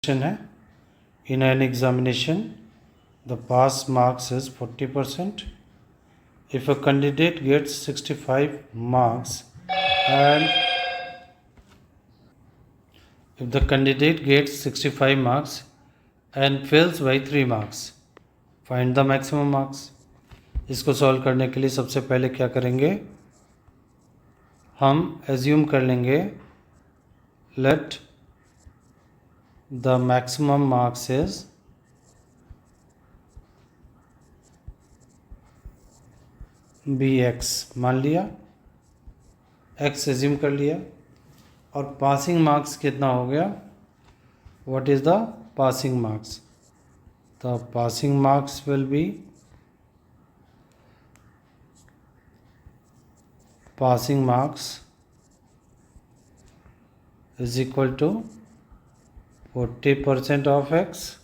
है in an examination the pass marks is 40%. If a candidate gets 65 marks and if the candidate gets 65 marks and fails by 3 marks, find the maximum marks. इसको solve करने के लिए सबसे पहले क्या करेंगे, हम एज्यूम कर लेंगे late the maximum marks is bx, मान लिया x एज्यूम कर लिया, और पासिंग मार्क्स कितना हो गया, what is the passing marks, the passing marks will be passing marks is equal to 40% of x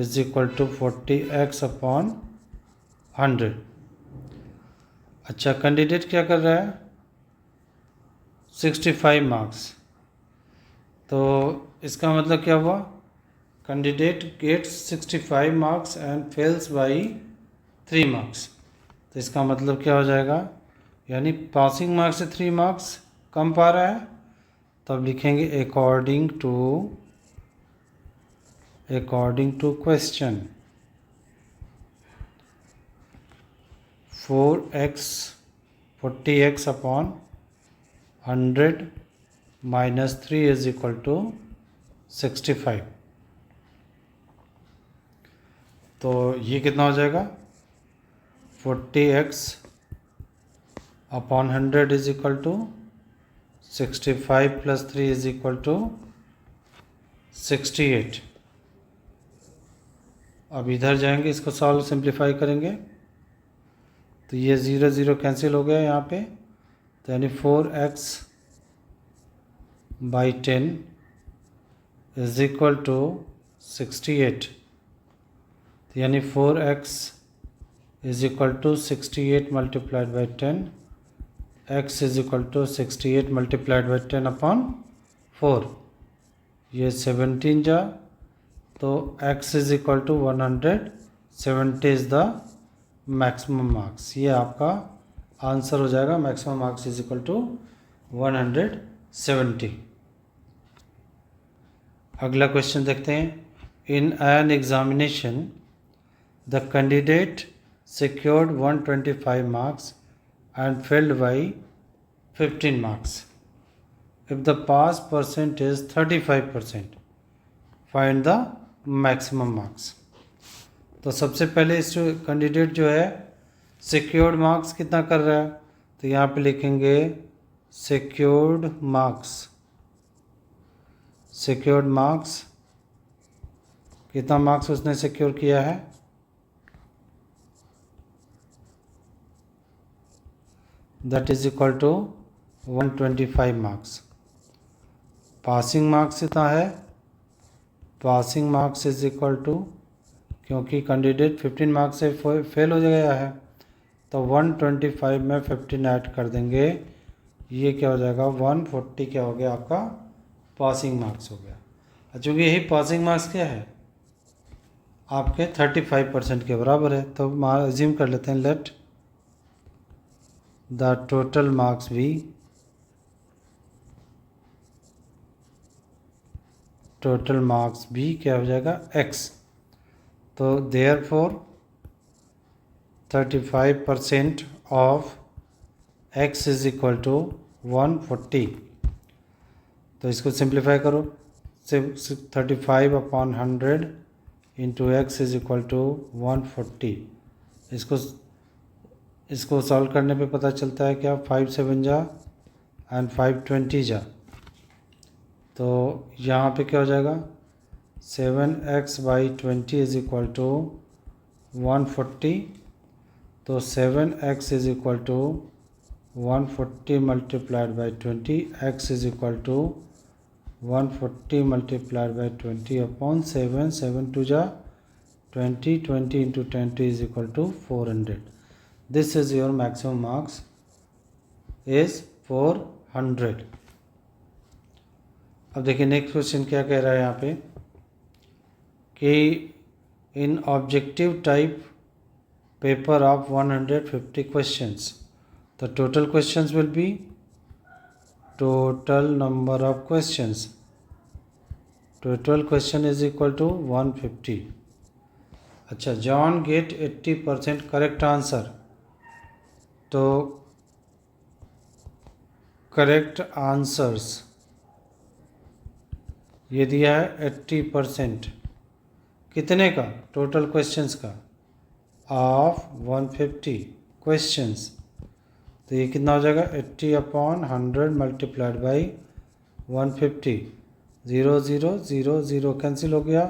is equal to 40x upon 100. अच्छा, candidate क्या कर रहा है, 65 मार्क्स, तो इसका मतलब क्या हुआ, candidate gets 65 marks and fails by 3 marks, तो इसका मतलब क्या हो जाएगा, यानी पासिंग मार्क्स से 3 मार्क्स कम पा रहा है, तब लिखेंगे according to question 40x upon 100 minus 3 is equal to 65. तो ये कितना हो जाएगा, 40x upon 100 is equal to 65 plus 3 is equal to 68. अब इधर जाएंगे, इसको सॉल्व सिंप्लीफाई करेंगे, तो ये 0 0 कैंसिल हो गया यहाँ पे, तो यानी 4x by 10 is equal to 68, तो यानी 4x is equal to 68 multiplied by 10, x is equal to 68 multiplied by 10 upon 4, ये 17 जा, तो x is equal to 170 is the maximum marks. ये आपका आंसर हो जाएगा, maximum marks is equal to 170. अगला क्वेश्चन देखते हैं. In an examination the candidate secured 125 marks and failed by 15 marks. If the pass percent is 35%, find the maximum marks. तो सबसे पहले इस कैंडिडेट जो है सिक्योर्ड मार्क्स कितना कर रहा है, तो यहाँ पे लिखेंगे सिक्योर्ड मार्क्स कितना मार्क्स उसने सिक्योर किया है, that is equal to 125 marks. Passing marks कितना है, passing marks is equal to, क्योंकि कैंडिडेट 15 मार्क्स से फेल हो गया है, तो 125 में 15 ऐड कर देंगे, ये क्या हो जाएगा 140, क्या हो गया आपका पासिंग मार्क्स हो गया. चूँकि यही पासिंग मार्क्स क्या है आपके 35% के बराबर है, तो अज्यूम कर लेते हैं late the total marks be क्या हो जाएगा x, तो therefore 35% of x is equal to 140. तो इसको सिंप्लीफाई करो, 35 upon 100 into x is equal to 140. इसको सॉल्व करने पे पता चलता है क्या, 5 7 जा एंड 5 20 जा, तो यहाँ पे क्या हो जाएगा 7x by 20 is equal to 140, तो 7x is equal to 140 multiplied by 20, x is equal to 140 multiplied by 20 upon 7, 7 2 जा 20, 20 into 20 is equal to 400. This is your maximum marks is 400. अब देखिए नेक्स्ट क्वेश्चन क्या कह रहा है यहाँ पे कि in objective type paper of 150 questions the total questions will be total number of questions. Total question is equal to 150. अच्छा, John get 80% correct answer. तो correct answers ये दिया है 80%. कितने का? टोटल क्वेश्चंस का ऑफ 150 क्वेश्चंस. तो ये कितना हो जाएगा 80/100 मल्टीप्लाइड बाई 150. 0 0 0 0 कैंसिल हो गया.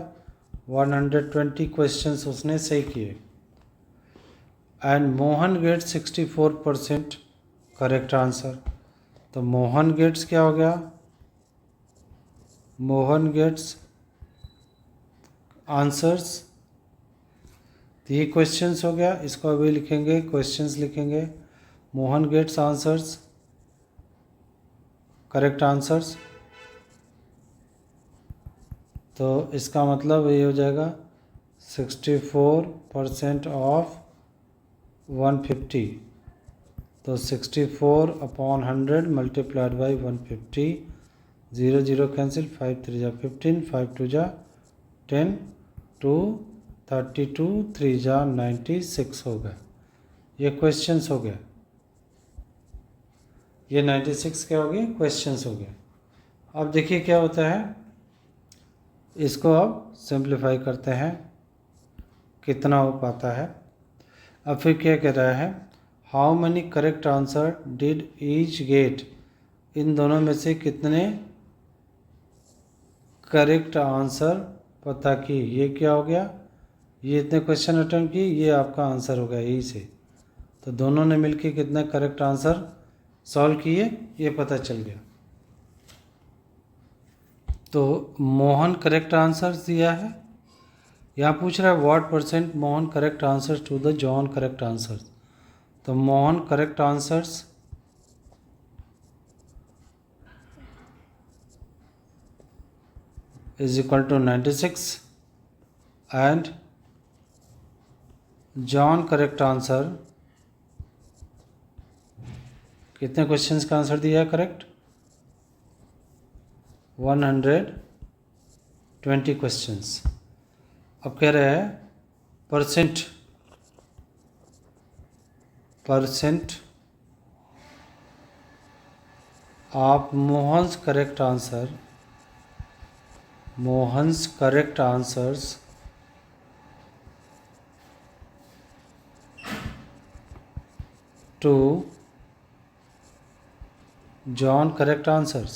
120 क्वेश्चंस उसने सही किए. And Mohan gets 64% correct answer. तो मोहन गेट्स क्या हो गया? Mohan gets answers. तो ये क्वेश्चंस हो गया. इसको अभी लिखेंगे, क्वेश्चंस लिखेंगे. Mohan gets answers, correct answers. तो इसका मतलब ये हो जाएगा 64% ऑफ 150. तो 64/100 मल्टीप्लाइड बाई 150. 0 0 कैंसिल. 5 3 जा 15, 5 2 जा 10, 2 32, 3 जा 96 हो गया. ये क्वेश्चंस हो गया. ये 96 क्या हो गए? क्वेश्चंस हो गए. अब देखिए क्या होता है, इसको अब सिंप्लीफाई करते हैं कितना हो पाता है. अब फिर क्या कह रहा है, how many correct answer did each get. इन दोनों में से कितने करेक्ट आंसर पता की. ये क्या हो गया, ये इतने क्वेश्चन अटेम्प्ट की, ये आपका आंसर हो गया यही से. तो दोनों ने मिलके कितना करेक्ट आंसर सॉल्व किए ये पता चल गया. तो मोहन करेक्ट आंसर दिया है. यहाँ पूछ रहा है what percent Mohan correct answers to the John correct answers. तो Mohan correct answers is equal to 96 and John correct answer कितने क्वेश्चंस का आंसर दिया है करेक्ट? 120 क्वेश्चंस. अब कह रहे हैं percent of Mohan's correct answers to John correct answers.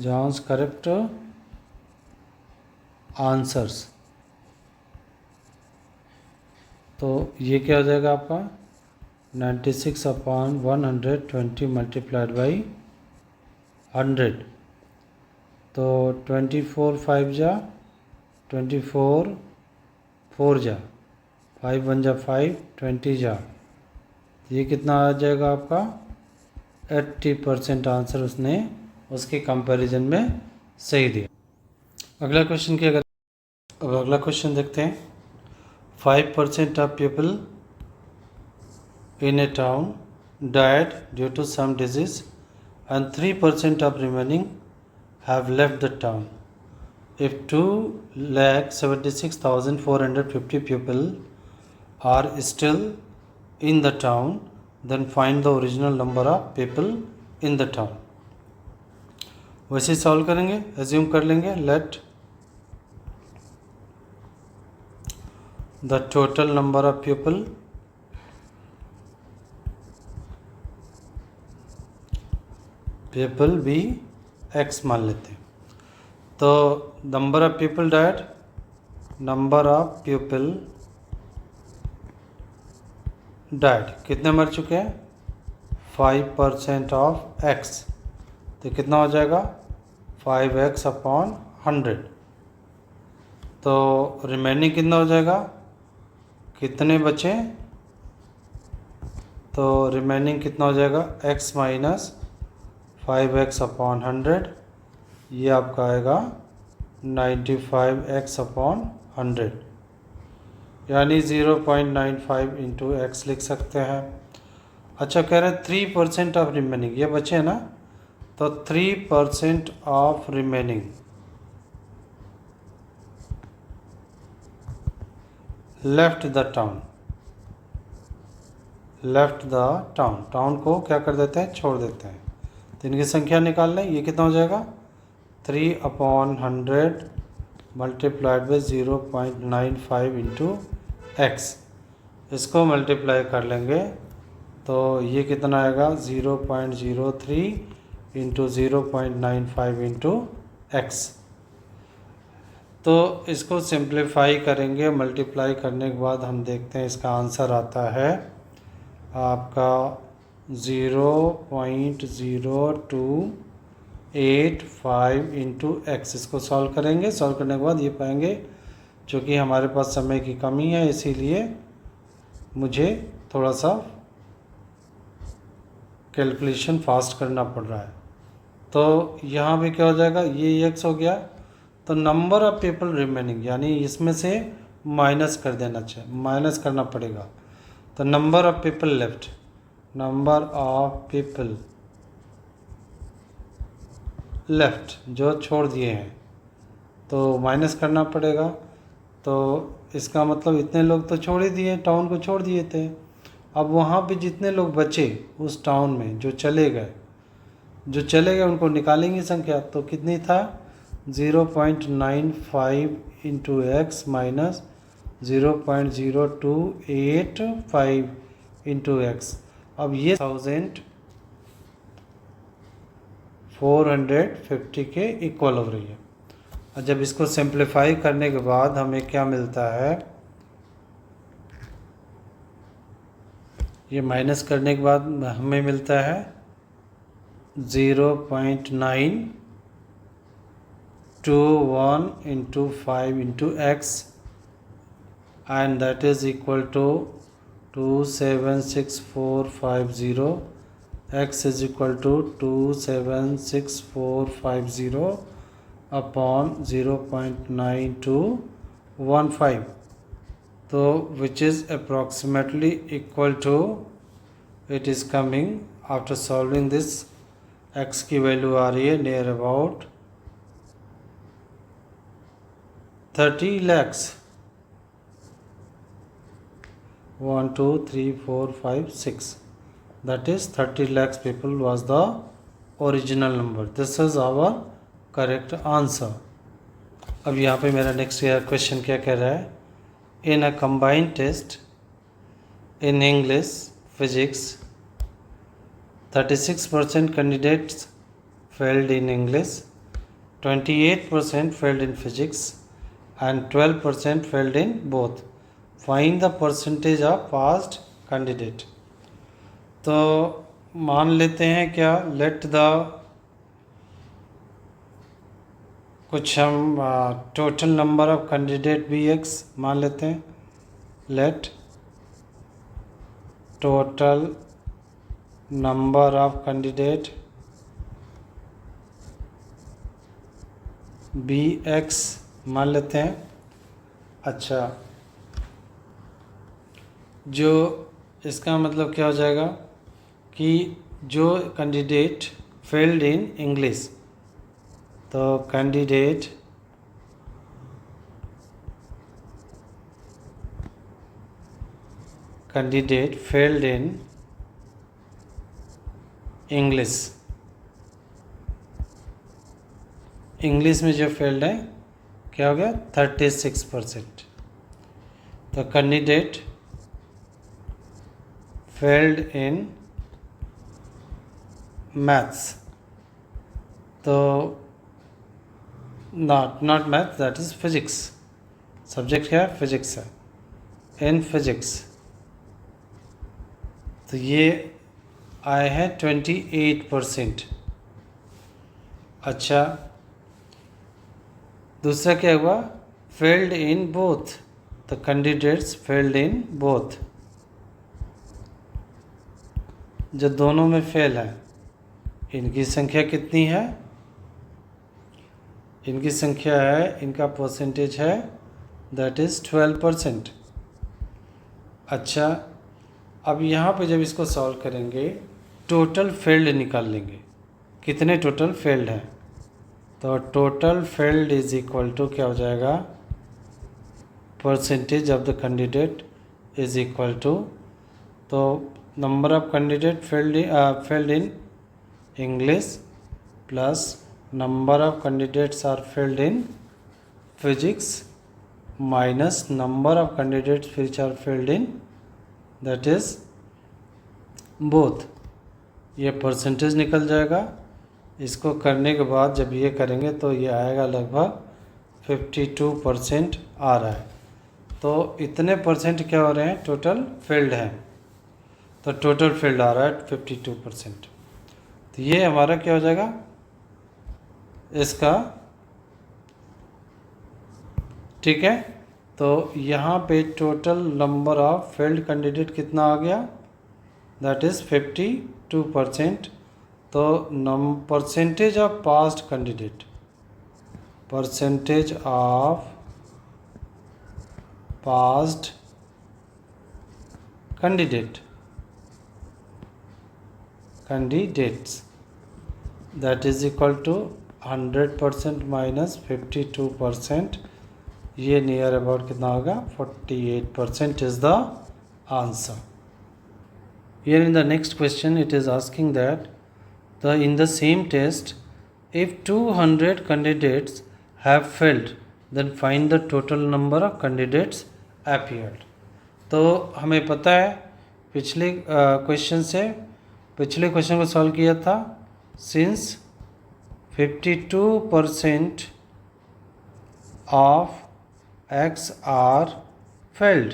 John's correct answers. तो ये क्या हो जाएगा आपका 96/120 मल्टीप्लाइड बाई 100. तो 24 5 जा 24 4 जा 5 1 जा 5 20 जा. ये कितना आ जाएगा आपका 80% आंसर उसने उसके कंपैरिजन में सही दिया. अगला क्वेश्चन क्या करें. अब अगला क्वेश्चन देखते हैं. 5% of people in a town died due to some disease and 3% of remaining have left the town. If 2,76,450 people are still in the town, then find the original number of people in the town. वैसे solve करेंगे, assume कर लेंगे. Let the total number of people भी x मान लेते हैं. तो number of people died, number of people died कितने मर चुके हैं? 5% ऑफ x. तो कितना हो जाएगा 5x/100. तो रिमेनिंग कितना हो जाएगा, कितने बचे? तो रिमेनिंग कितना हो जाएगा, x माइनस 5x/100, ये आपका आएगा 95x/100, यानी 0.95 इंटू एक्स लिख सकते हैं। अच्छा, कह रहे हैं 3% ऑफ रिमेनिंग, ये बचे हैं ना, तो 3% of remaining left the town, town को क्या कर देते हैं, छोड़ देते हैं। तो इनकी संख्या निकाल लें, ये कितना हो जाएगा, 3/100 मल्टीप्लाइड बाई 0.95 इंटू एक्स। इसको मल्टीप्लाई कर लेंगे तो ये कितना आएगा, 0.03 इंटू 0.95 इंटू एक्स। तो इसको सिंप्लीफाई करेंगे, मल्टीप्लाई करने के बाद हम देखते हैं इसका आंसर आता है आपका 0.0285 इंटू एक्स। इसको सॉल्व करेंगे, सॉल्व करने के बाद ये पाएंगे, चूँकि हमारे पास समय की कमी है इसीलिए मुझे थोड़ा सा कैलकुलेशन फास्ट करना पड़ रहा है। तो यहाँ भी क्या हो जाएगा, ये एक्स हो गया, तो नंबर ऑफ पीपल रिमेनिंग, यानी इसमें से माइनस कर देना चाहिए, माइनस करना पड़ेगा। तो number of people left, number of people left जो छोड़ दिए हैं, तो माइनस करना पड़ेगा। तो इसका मतलब इतने लोग तो छोड़ ही दिए, टाउन को छोड़ दिए थे। अब वहाँ पे जितने लोग बचे उस टाउन में जो चले गए उनको निकालेंगे संख्या, तो कितनी था, 0.95 into x minus 0.0285 into x. अब ये 1450 के इक्वल हो रही है। और जब इसको सिंप्लीफाई करने के बाद हमें क्या मिलता है, ये माइनस करने के बाद हमें मिलता है 0.921 into 5 into x, and that is equal to 276,450। x is equal to 276,450 upon 0.9215, तो which is approximately equal to, it is coming after solving this, x की वैल्यू आ रही है near about 30 lakhs। 1 2 3 4 5 6, that is 30 lakhs people was the original number. This is our correct answer. अब यहाँ पे मेरा next question क्या कह रहा है, इन अ combined test in English physics 36% candidates failed in English, 28% failed in physics and 12% failed in both. Find the percentage of passed candidate. तो मान लेते हैं क्या, लेट द, कुछ हम टोटल नंबर ऑफ कैंडिडेट भी एक्स मान लेते हैं, let total number of candidate be x मान लेते हैं। अच्छा, जो इसका मतलब क्या हो जाएगा कि जो कैंडिडेट फेल्ड इन इंग्लिश, तो candidate failed in English, English में जो फेल्ड है क्या हो गया, 36%। तो कैंडिडेट फेल्ड इन मैथ्स, तो not math, that is physics, subject क्या है, फिजिक्स है, इन फिजिक्स, तो ये आए हैं 28%। अच्छा, दूसरा क्या हुआ, फेल्ड इन बोथ, तो कैंडिडेट्स फेल्ड इन बोथ, जो दोनों में फेल है, इनकी संख्या कितनी है? इनकी संख्या है, इनका परसेंटेज है दैट इज़ 12%। अच्छा, अब यहाँ पे जब इसको सॉल्व करेंगे टोटल फेल्ड निकाल लेंगे, कितने टोटल फेल्ड हैं। तो total failed is equal to क्या हो जाएगा, percentage of the candidate is equal to, तो number of candidate failed in English plus number of candidates are failed in physics minus number of candidates which are failed in that is both. ये percentage निकल जाएगा। इसको करने के बाद जब ये करेंगे तो ये आएगा लगभग 52% आ रहा है। तो इतने परसेंट क्या हो रहे हैं, टोटल फेल्ड हैं। तो टोटल फेल्ड आ रहा है 52%। तो ये हमारा क्या हो जाएगा, इसका, ठीक है। तो यहाँ पे total number of failed candidate कितना आ गया, दैट इज़ 52%। तो percentage of passed candidate, percentage of passed candidates that is equal to 100% minus 52%। ये नियर अबाउट कितना होगा, 48% is the answer. Here in the next question it is asking that in the same test if 200 candidates have failed then find the total number of candidates appeared। तो हमें पता है पिछले question से, पिछले question को सॉल्व किया था, सिंस 52% ऑफ x आर फेल्ड,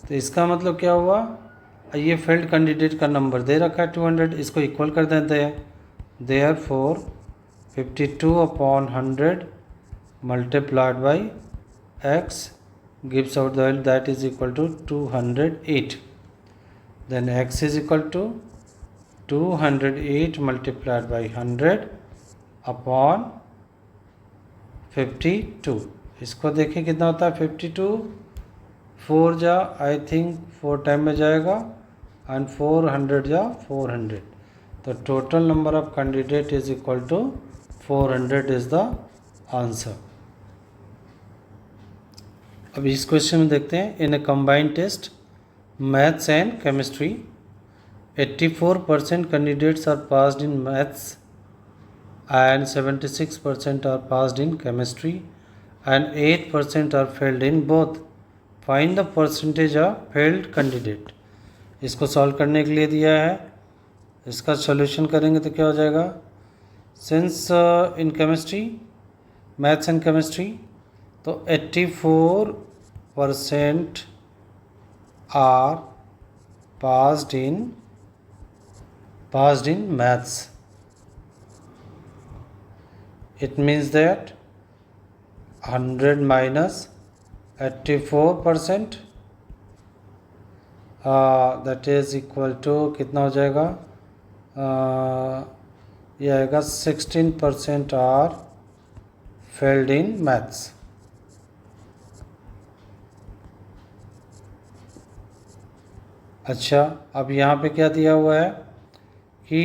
तो इसका मतलब क्या हुआ, ये फेल्ड कैंडिडेट का नंबर दे रखा है 200, इसको इक्वल कर देते हैं। Therefore 52/100 multiplied by x gives out the value that is equal to 208। then x is equal to 208 multiplied by 100 upon 52। इसको देखें कितना होता है 52, 4 जा आई थिंक 4 टाइम में जाएगा एंड 400 जा 400। तो total number of candidate is equal to 400 is the answer. अब इस क्वेश्चन में देखते हैं, in a combined test maths and chemistry 84% candidates are passed in maths and 76% are passed in chemistry and 8% are failed in both। Find the percentage of failed candidate। इसको solve करने के लिए दिया है, इसका सॉल्यूशन करेंगे तो क्या हो जाएगा, since in chemistry, maths and chemistry, तो 84% are passed in maths. It means that 100 minus 84%, that is equal to कितना हो जाएगा, ये आएगा 16% are failed in maths। अच्छा, अब यहाँ पे क्या दिया हुआ है कि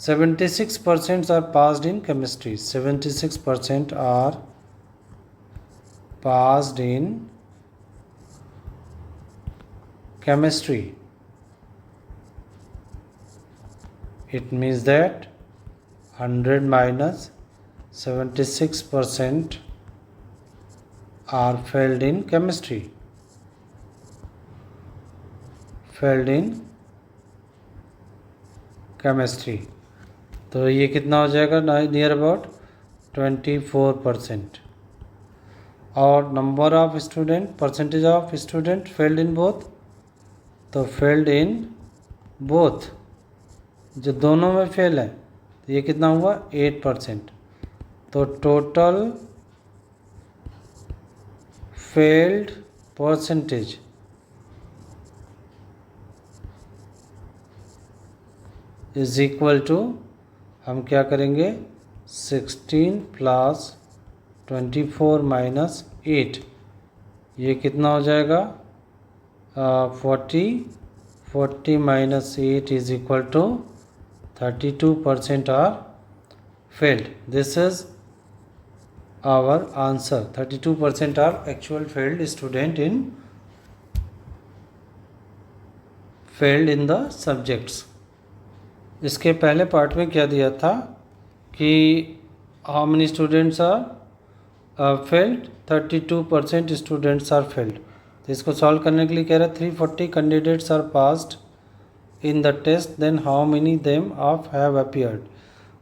76% are passed in chemistry, 76% are passed in chemistry। It means that 100 minus 76% are failed in chemistry, failed in chemistry। तो ये कितना हो जाएगा, नियर अबाउट 24%। और number of student, percentage of student failed in both, तो फेल्ड इन बोथ जो दोनों में फेल है, तो ये कितना हुआ 8%। तो total failed percentage is equal to, हम क्या करेंगे, 16 प्लस 24 माइनस 8, ये कितना हो जाएगा, 40 minus 8 is equal to 32% are failed. This is our answer. 32% are actual failed student in the subjects. इसके पहले पार्ट में क्या दिया था कि how many students are failed, 32% students are failed. तो इसको सॉल्व करने के लिए कह रहा है 340 candidates are passed in the test, then how many them of have appeared.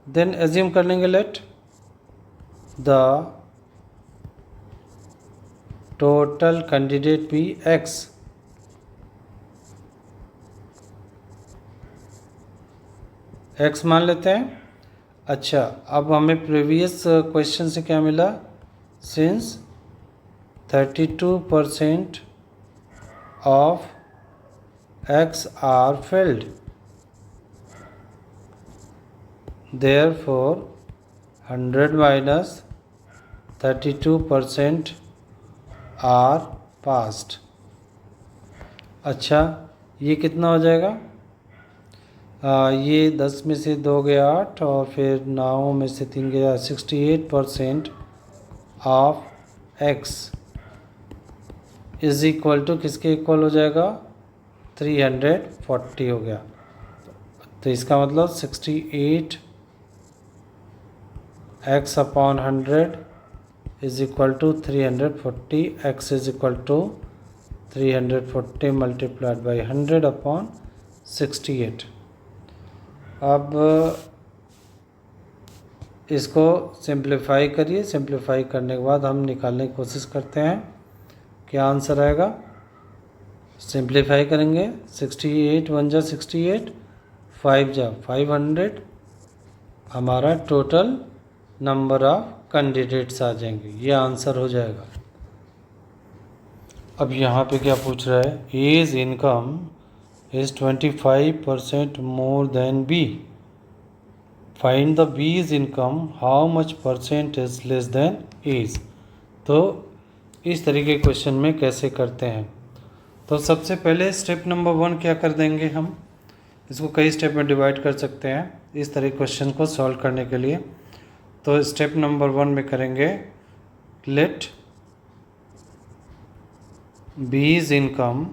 Then assume कर लेंगे, let the total candidate be x. x मान लेते हैं. अच्छा, अब हमें प्रीवियस क्वेश्चन से क्या मिला, since 32% of x are failed, therefore 100 minus 32% are passed. अच्छा, ये कितना हो जाएगा, ये 10 में से 2 गया 8 और फिर 9 में से 3 गया 68% of x is equal to किसके इक्वल हो जाएगा, 340 हो गया. तो इसका मतलब 68 x upon 100 is equal to 340. x is equal to 340 multiplied by 100 upon 68. अब इसको सिंप्लीफाई करिए. सिंप्लीफाई करने के बाद हम निकालने की कोशिश करते हैं क्या आंसर आएगा. सिंप्लीफाई करेंगे, 68 1 जा 68, 5 जा 500, हमारा टोटल नंबर ऑफ कैंडिडेट्स आ जाएंगे. ये आंसर हो जाएगा. अब यहाँ पे क्या पूछ रहा है, A's income is 25% more than B, find the B's income, how much percent is less than A's. तो इस तरीके के क्वेश्चन में कैसे करते हैं. तो सबसे पहले स्टेप नंबर 1 क्या कर देंगे, हम इसको कई स्टेप में डिवाइड कर सकते हैं इस तरह क्वेश्चन को सॉल्व करने के लिए. तो स्टेप नंबर 1 में करेंगे, लेट बीज इनकम,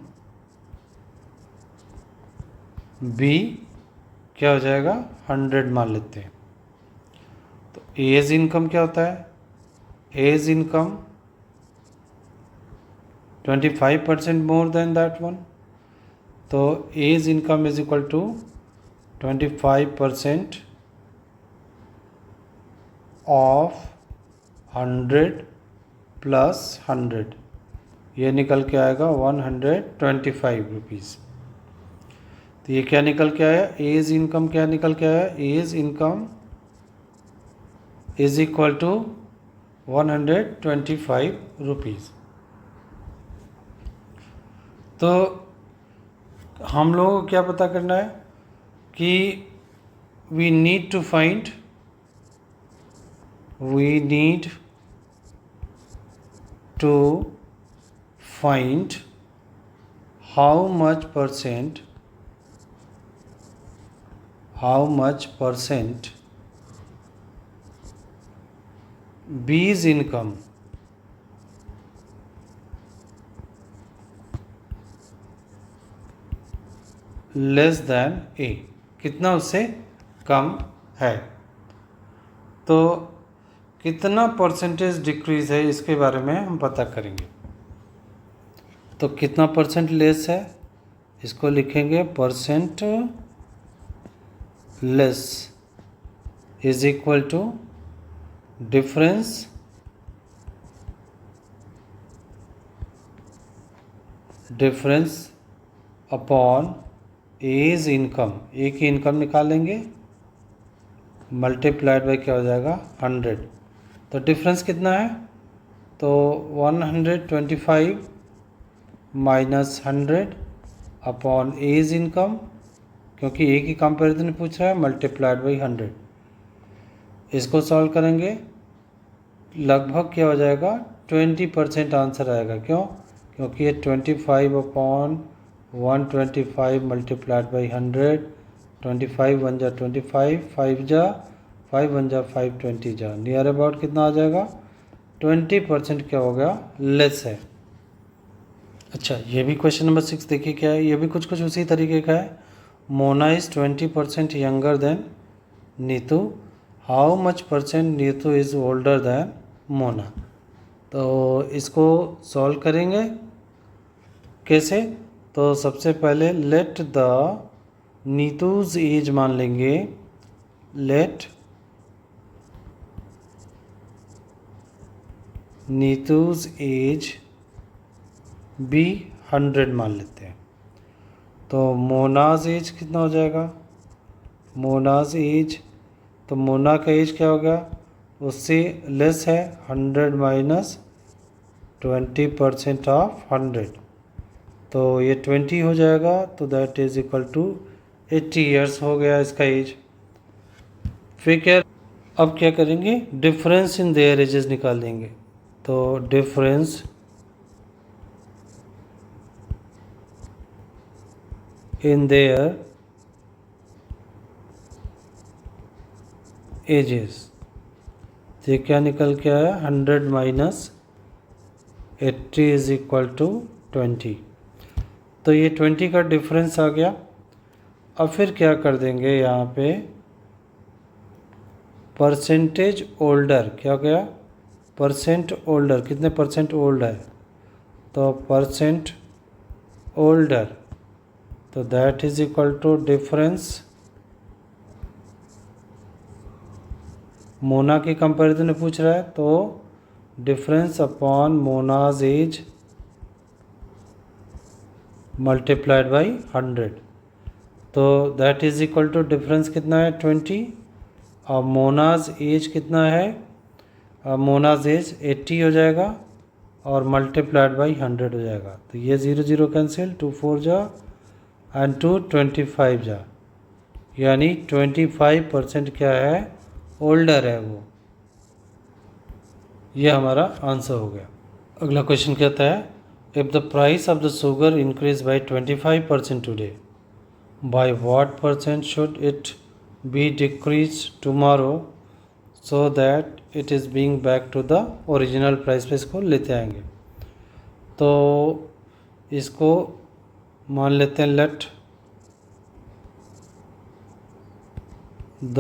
बी क्या हो जाएगा 100 मान लेते हैं. तो एज इनकम क्या होता है, A's income 25% more than that one. तो A's income is equal to 25% of 100 plus 100, ये निकल के आएगा 125 रुपीज़. तो ये क्या निकल के आया, एज इनकम क्या निकल के आया, A's income is equal to 125 rupees. तो हम लोगों को क्या पता करना है कि we need to find, we need to find how much percent B's income less than A, कितना उससे कम है. तो कितना परसेंटेज डिक्रीज है इसके बारे में हम पता करेंगे. तो कितना परसेंट लेस है, इसको लिखेंगे percent less is equal to difference upon A's income, A की इनकम निकालेंगे मल्टीप्लाइड बाई क्या हो जाएगा 100. तो डिफरेंस कितना है, तो 125 माइनस 100 अपॉन एज इनकम क्योंकि एक ही कंपैरिजन पूछ रहा है, मल्टीप्लाइड बाई 100। इसको सॉल्व करेंगे, लगभग क्या हो जाएगा, 20% आंसर आएगा। क्यों? क्योंकि ये 25/125 मल्टीप्लाइड बाई 100, 25 1 जा 25, 5 जा 5 1 जा 5, 20 जा, नियर अबाउट कितना आ जाएगा, 20% क्या हो गया, लेस है। अच्छा, ये भी क्वेश्चन नंबर 6 देखिए क्या है, ये भी कुछ कुछ उसी तरीके का है। Mona is 20% younger than Neetu, how much percent Neetu is older than Mona. तो इसको सॉल्व करेंगे कैसे? तो सबसे पहले लेट द नीतूज एज मान लेंगे, लेट नीतूज एज बी 100 मान लेते हैं। तो मोनाज एज कितना हो जाएगा, मोनाज एज, तो मोना का एज क्या हो गया, उससे लेस है, 100 माइनस 20% ऑफ 100, तो ये 20 हो जाएगा, तो that is equal to 80 years हो गया इसका एज। फिर क्या, अब क्या करेंगे, डिफरेंस इन देयर एजेस निकाल देंगे। तो डिफरेंस इन देयर एजेस, तो ये क्या निकल के आया, 100 माइनस 80 इज इक्वल टू 20, तो ये 20 का डिफरेंस आ गया। अब फिर क्या कर देंगे यहाँ पे, परसेंटेज ओल्डर, क्या हो गया, परसेंट ओल्डर, कितने परसेंट ओल्ड है, तो परसेंट ओल्डर, तो that is equal to difference, Mona की कंपैरिजन में पूछ रहा है, तो difference upon Mona's age multiplied by 100, तो that is equal to difference कितना है, 20, और मोनाज एज कितना है, मोनाज एज 80 हो जाएगा, और मल्टीप्लाइड बाई 100 हो जाएगा। तो ये 0 0 कैंसिल, 2 4 जा एंड 2 25 जा, यानी 25% क्या है, ओल्डर है वो। ये हमारा आंसर हो गया। अगला क्वेश्चन कहता है, if the price of the sugar increase by 25% today, by what percent should it be decrease tomorrow so that it is being back to the original price पे इसको लेते आएंगे। तो इसको मान लेते हैं, let the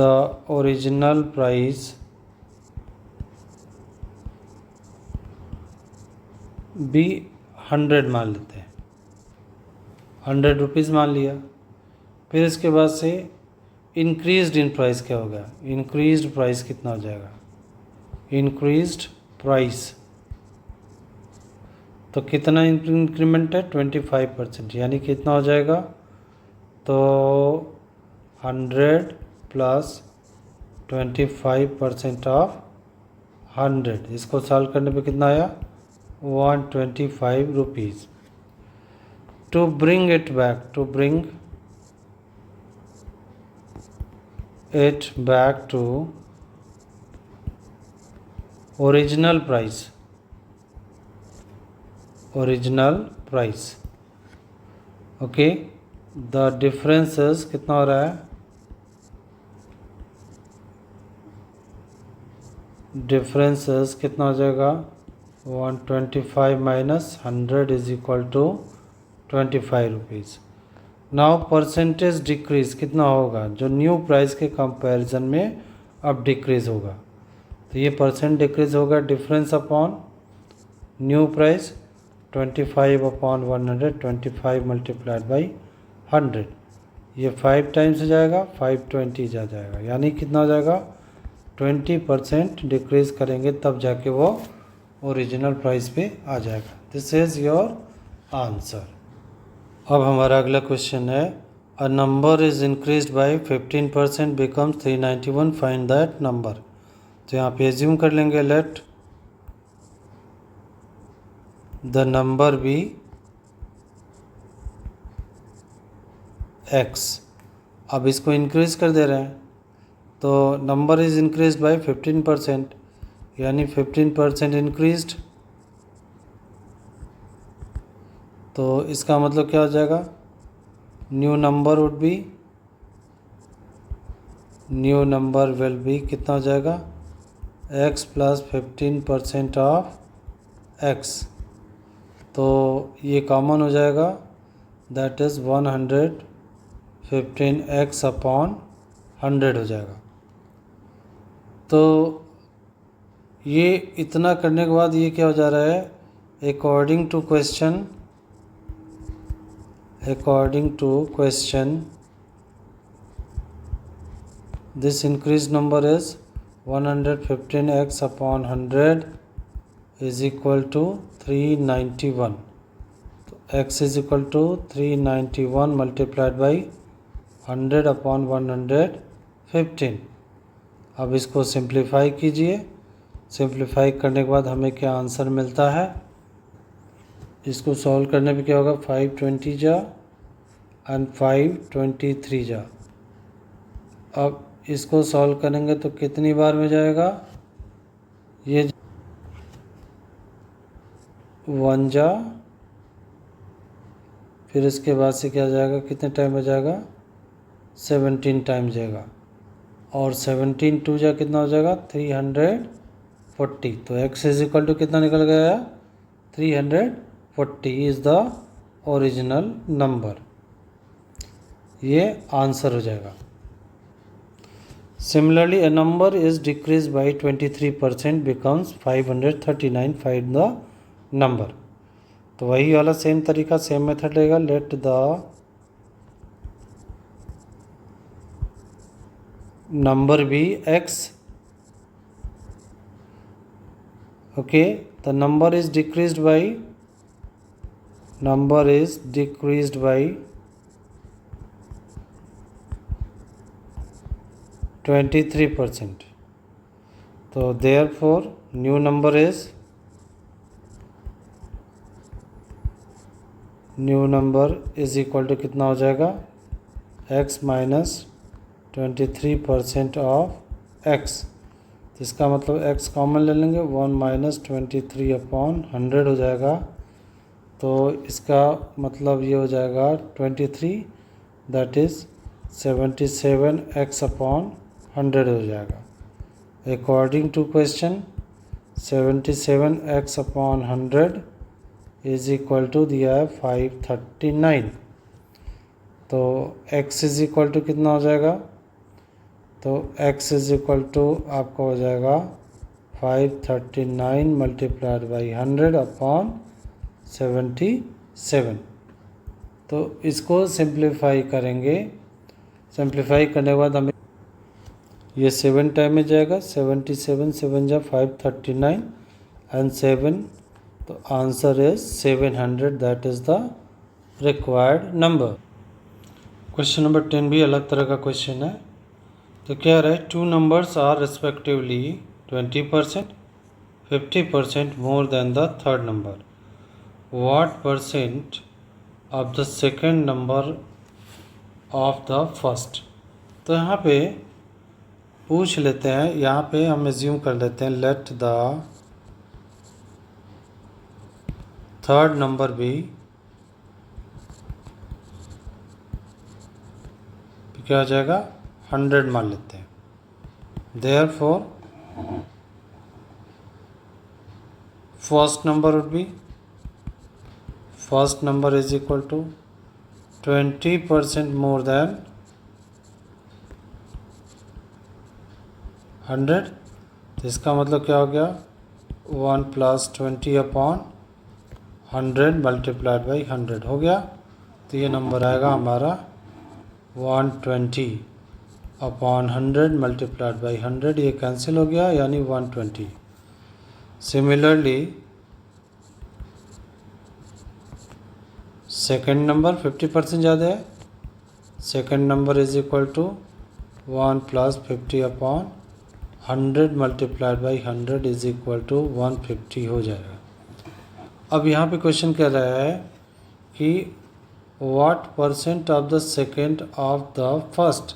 original price be 100 मान लेते हैं, 100 रुपीज़ मान लिया। फिर इसके बाद से इंक्रीज्ड इन प्राइस क्या होगा, इंक्रीज्ड प्राइस कितना हो जाएगा, इंक्रीज्ड प्राइस, तो कितना इंक्रीमेंट है, 25%, यानी कितना हो जाएगा, तो 100 प्लस 25% ऑफ 100, इसको सॉल्व करने पे कितना आया, 125 rupees. To bring it back, to bring it back to original price, original price, okay, the differences कितना हो रहा है, differences कितना हो जाएगा, 125 minus 100 is equal to 25 rupees. Now percentage decrease कितना होगा, जो न्यू प्राइस के कंपैरिजन में अब डिक्रीज होगा, तो ये परसेंट डिक्रीज होगा, difference upon new price 25 upon 100, 25 multiplied by 100, ये 5 टाइम्स हो जाएगा, 520 जा जाएगा, यानी कितना हो जाएगा, 20% डिक्रीज करेंगे तब जाके वो ओरिजिनल प्राइस पे आ जाएगा। This is your answer. अब हमारा अगला क्वेश्चन है, a number is increase by 15% becomes 391, find that number. तो यहाँ पे एज्यूम कर लेंगे, let the number be x, अब इसको इंक्रीज़ कर दे रहे हैं, तो नंबर इज़ इंक्रीज बाय 15%, यानी 15% इंक्रीज्ड। तो इसका मतलब क्या हो जाएगा, न्यू नंबर विल बी कितना हो जाएगा, x प्लस 15% ऑफ x। तो ये कॉमन हो जाएगा, दैट इज़ 115x अपॉन 100 हो जाएगा। तो ये इतना करने के बाद ये क्या हो जा रहा है, according to question this increase number is 115x upon 100 is equal to 391। तो x is equal to 391 multiplied by 100 upon 115। अब इसको सिंप्लीफाई कीजिए, सिंप्लीफाई करने के बाद हमें क्या आंसर मिलता है, इसको सॉल्व करने पे क्या होगा, 520 जा एंड 523 जा। अब इसको सॉल्व करेंगे तो कितनी बार में जाएगा, ये 1 जा, फिर इसके बाद से क्या जाएगा, कितने टाइम में जाएगा, 17 टाइम जाएगा, और 17 2 जा कितना हो जाएगा, 340। तो x इज इक्वल टू कितना निकल गया, 340 इज़ द ओरिजिनल नंबर। ये आंसर हो जाएगा। Similarly a number is decrease by 23% becomes 539, find the number. तो वही वाला सेम तरीका, सेम मेथड रहेगा। Let the number be x, okay, the number is decreased by 23%। तो therefore new number is equal to कितना हो जाएगा, x माइनस 23% ऑफ x। तो इसका मतलब x कॉमन ले लेंगे, 1 माइनस 23 अपॉन 100 हो जाएगा। तो इसका मतलब ये हो जाएगा 23, दैट इज़ 77x अपॉन 100 हो जाएगा। According to question 77x upon 100 is equal to दिया है 539। तो x इज इक्वल टू कितना हो जाएगा, तो x इज इक्वल टू आपका हो जाएगा 539 मल्टीप्लाइड बाई 100 अपॉन 77। तो इसको सिंप्लीफाई करेंगे, सिंप्लीफाई करने के बाद हमें ये 7 टाइम में जाएगा, 77 7 जा 539 एंड 7, तो answer is 700, that is the required number. Question number 10 भी अलग तरह का क्वेश्चन है। तो क्या रहा है, 2 numbers are respectively 20%, 50% more than the third number, what percent of the second number of the first. तो यहाँ पे पूछ लेते हैं, यहाँ पे हम एज्यूम कर लेते हैं, लेट द थर्ड नंबर भी क्या हो जाएगा, 100 मान लेते हैं। Therefore first number would be, first number is equal to 20% more than 100। तो इसका मतलब क्या हो गया, 1 प्लस 20 अपॉन 100 मल्टीप्लाइड बाई 100 हो गया। तो ये नंबर आएगा हमारा 120 अपॉन 100 मल्टीप्लाइड बाई 100, ये कैंसिल हो गया, यानी 120। सिमिलरली सेकेंड नंबर 50% ज़्यादा है, second number is equal to 1 plus 50 upon 100 multiplied by 100 is equal to 150 हो जाएगा। अब यहाँ पे क्वेश्चन कह रहा है कि what percent of the second of the first,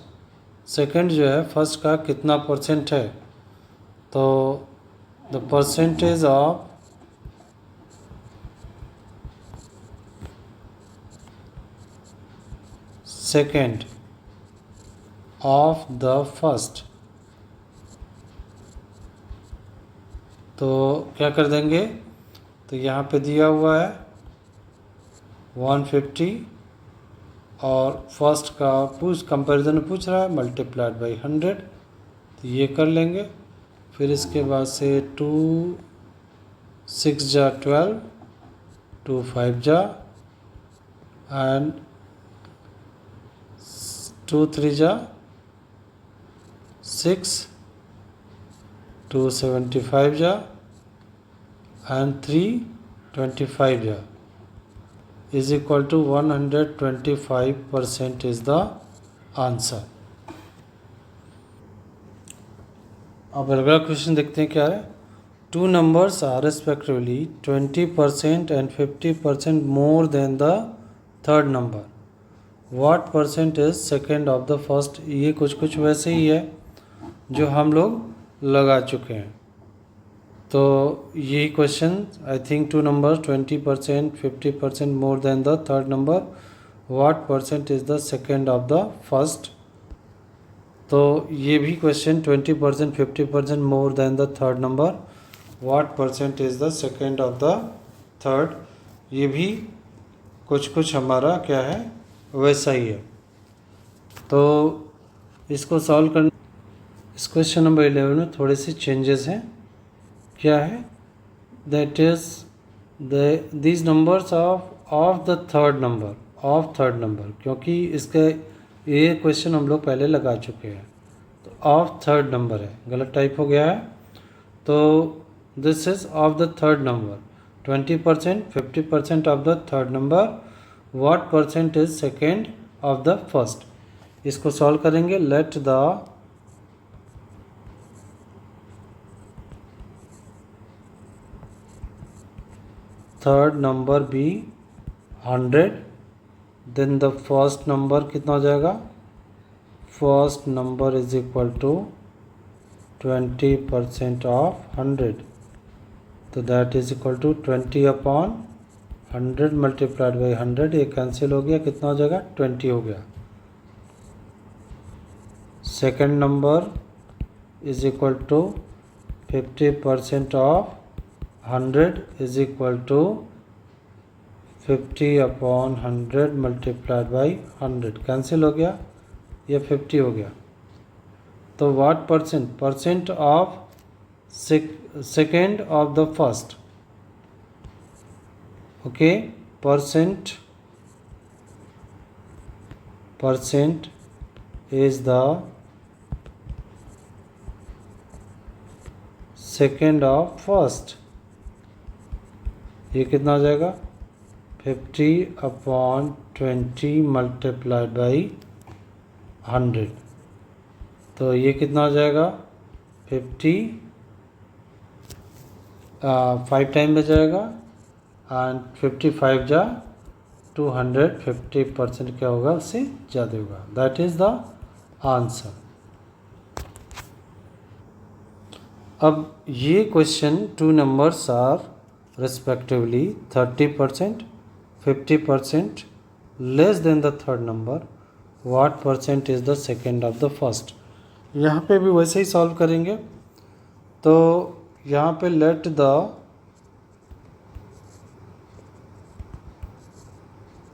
second जो है फर्स्ट का कितना परसेंट है, तो the percentage of second of the first, तो क्या कर देंगे, तो यहाँ पे दिया हुआ है 150 और फर्स्ट का कंपैरिजन पूछ रहा है, मल्टीप्लाइड बाई 100, तो ये कर लेंगे। फिर इसके बाद से 2 6 जा 12, 2 5 जा एंड 2 3 जा 6, 2 75 जा एंड 3 25 जा is equal to 125% is the answer। अब अगला क्वेश्चन देखते हैं क्या है। Two numbers are respectively 20% and 50% more than the third number, what percent is second of the first. ये कुछ वैसे ही है जो हम लोग लगा चुके हैं। तो यही question I think two number 20% 50% more than the third number, what percent is the second of the first. तो ये भी question 20% 50% more than the third number, what percent is the second of the third. ये भी कुछ हमारा क्या है वैसा ही है। तो इसको सॉल्व करने, इस क्वेश्चन नंबर 11 में थोड़े से चेंजेस हैं। क्या है, that is these numbers of the third number, of third number, क्योंकि इसका ये क्वेश्चन हम लोग पहले लगा चुके हैं। तो ऑफ थर्ड नंबर है, गलत टाइप हो गया है। तो this is of the third number, 20% 50% of the third number, what percent is second of the first. इसको सॉल्व करेंगे। Let the third number be 100, then the first number कितना हो जाएगा, first number is equal to 20% of 100, तो that is equal to 20/100 multiplied by 100, ये cancel हो गया, कितना हो जाएगा 20 हो गया। Second number is equal to 50% of 100 is equal to 50/100 multiplied by 100, cancel हो गया, ये 50 हो गया। तो what percent of second of the first, okay, percent is the second of first, ये कितना हो जाएगा 50/20 मल्टीप्लाइड बाई 100, तो ये कितना हो जाएगा 50 5 टाइम में जाएगा एंड 55 जा 200, 50% क्या होगा उससे ज़्यादा होगा, दैट इज़ द आंसर। अब ये question two numbers are respectively 30% 50% less than the third number, what percent is the second of the first। यहाँ पे भी वैसे ही सॉल्व करेंगे। तो यहाँ पे let the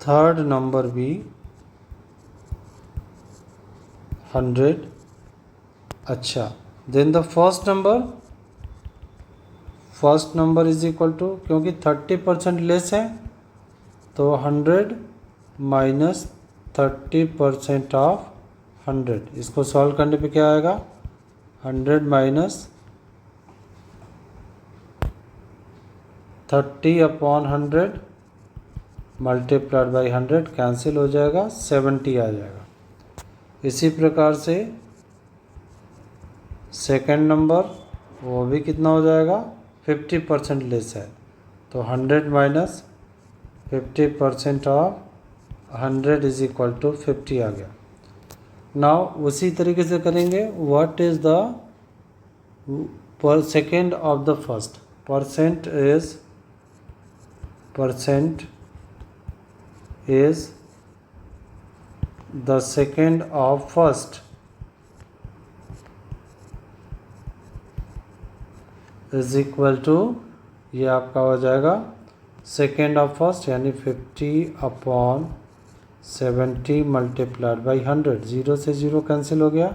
third number be 100, अच्छा, then the first number is equal to, क्योंकि 30% लेस है तो 100 माइनस 30% ऑफ 100, इसको सॉल्व करने पे क्या आएगा 100 माइनस 30/100 मल्टीप्लाइड बाई 100, कैंसिल हो जाएगा, 70 आ जाएगा। इसी प्रकार से सेकंड नंबर वो भी कितना हो जाएगा 50% लेस है, तो 100 minus 50% of 100 is equal to 50 आ गया। नाउ उसी तरीके से करेंगे, what is the per second of the first, percent is the second of first is equal to, ये आपका हो जाएगा सेकेंड ऑफ फर्स्ट यानी 50/70 मल्टीप्लाइड बाई 100, 0 से 0 कैंसिल हो गया,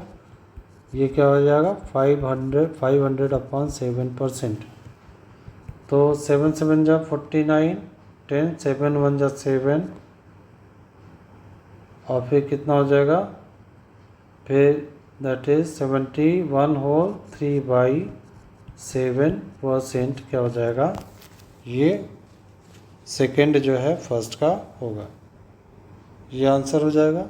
ये क्या हो जाएगा 500/7%। तो 7 7 जा 49, 10 7 1 जा 7, और फिर कितना हो जाएगा, फिर दैट इज 71/3/7% क्या हो जाएगा, ये सेकेंड जो है फर्स्ट का होगा, ये आंसर हो जाएगा।